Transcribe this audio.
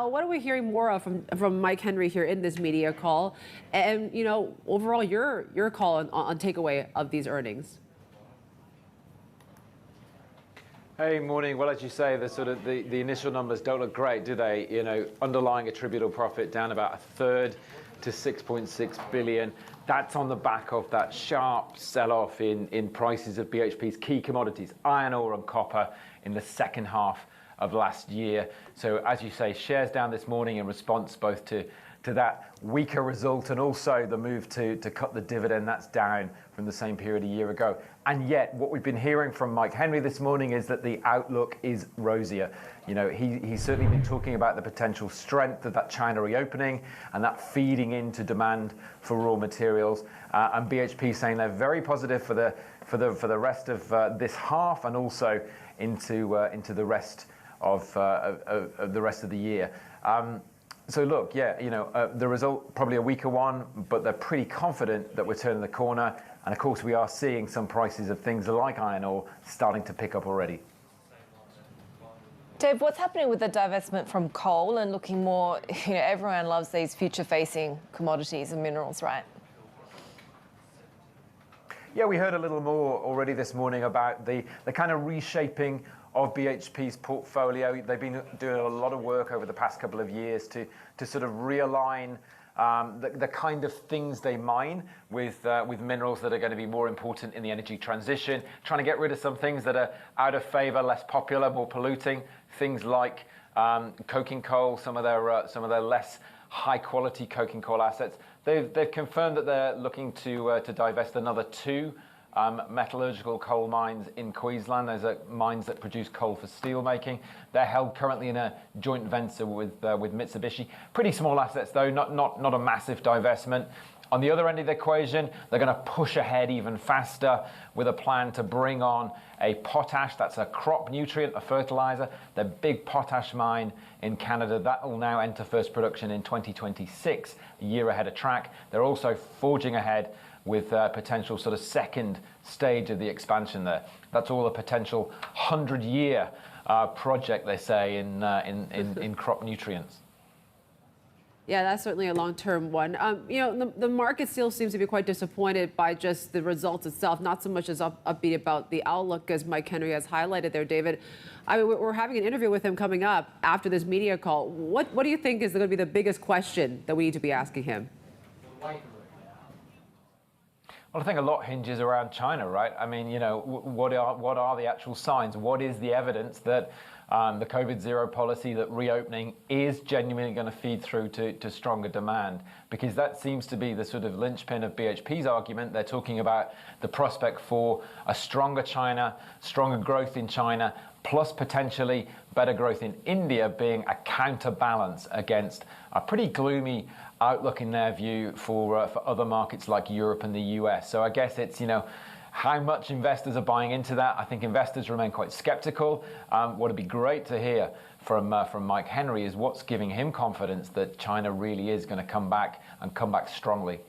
What are we hearing more of from Mike Henry here in this media call? And, overall, your call on takeaway of these earnings? Hey, morning. Well, as you say, the initial numbers don't look great, do they? Underlying attributable profit down about a third to 6.6 billion. That's on the back of that sharp sell-off in prices of BHP's key commodities, iron ore and copper, in the second half of last year. So as you say, shares down this morning in response both to that weaker result and also the move to cut the dividend. That's down from the same period a year ago. And yet what we've been hearing from Mike Henry this morning is that the outlook is rosier. He's certainly been talking about the potential strength of that China reopening and that feeding into demand for raw materials. And BHP saying they're very positive for the rest of this half and also into the rest of the rest of the year. So look, the result probably a weaker one, but they're pretty confident that we're turning the corner. And of course, we are seeing some prices of things like iron ore starting to pick up already. Dave, what's happening with the divestment from coal and looking more, everyone loves these future-facing commodities and minerals, right? Yeah, we heard a little more already this morning about the kind of reshaping of BHP's portfolio. They've been doing a lot of work over the past couple of years to sort of realign the kind of things they mine with minerals that are going to be more important in the energy transition, trying to get rid of some things that are out of favor, less popular, more polluting, things like coking coal, some of their less high quality coking coal assets. They've confirmed that they're looking to divest another 2 metallurgical coal mines in Queensland. Those are mines that produce coal for steel making. They're held currently in a joint venture with Mitsubishi. Pretty small assets though, not a massive divestment. On the other end of the equation, they're going to push ahead even faster with a plan to bring on a potash. That's a crop nutrient, a fertilizer. The big potash mine in Canada, that will now enter first production in 2026, a year ahead of track. They're also forging ahead with potential sort of second stage of the expansion there. That's all a potential 100-year project, they say, in crop nutrients. Yeah, that's certainly a long-term one. The market still seems to be quite disappointed by just the results itself, not so much as upbeat about the outlook as Mike Henry has highlighted there, David. We're having an interview with him coming up after this media call. What do you think is going to be the biggest question that we need to be asking him? Well, I think a lot hinges around China, right? I mean, what are the actual signs? What is the evidence that the COVID zero policy, that reopening is genuinely going to feed through to stronger demand? Because that seems to be the sort of linchpin of BHP's argument. They're talking about the prospect for a stronger China, stronger growth in China, plus potentially better growth in India being a counterbalance against a pretty gloomy outlook in their view for other markets like Europe and the US. So I guess it's, how much investors are buying into that. I think investors remain quite skeptical. What would be great to hear from Mike Henry is what's giving him confidence that China really is going to come back and come back strongly.